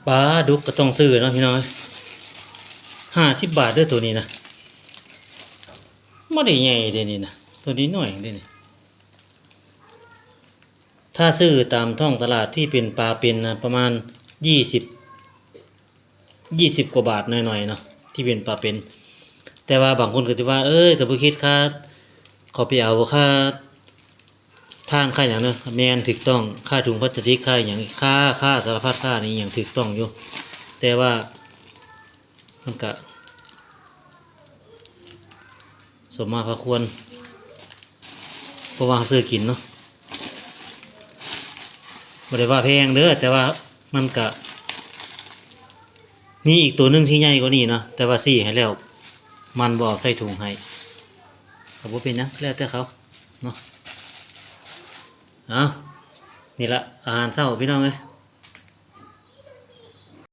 ปลาดุกก็ต้องซื้อเนาะพี่น้อง50 บาทเด้อตัวนี้นะไม่ได้ใหญ่เด้นี่นะตัวนี้น้อยเด้นี่ถ้าซื้อตามท้องตลาดที่เป็นปลาเป็นนะประมาณ20 กว่าบาทหน่อยๆเนาะที่เป็นปลาเป็น แต่ว่าบางคนก็จะว่าแต่บ่คิดค่าเขาไปเอาค่าท่านค่าหยังเนาะแม่นถูกต้องค่าถุงพลาสติกค่าหยังค่าสารพัดค่านี่หยังถูกต้องอยู่แต่ว่ามันก็สมมาพระควรเพราะว่าซื้อกินเนาะบ่ได้ว่าแพงเด้อแต่ว่ามันก็มีอีกตัวหนึงที่ใหญ่กว่านี้เนาะแต่ว่าซี่ให้แล้วมันบ่เอาใส่ถุงให้ก็บ่เป็นหยังแล้วแต่เขาเนาะเอานี่ละอาหารเช้าพี่น้องเอ้ย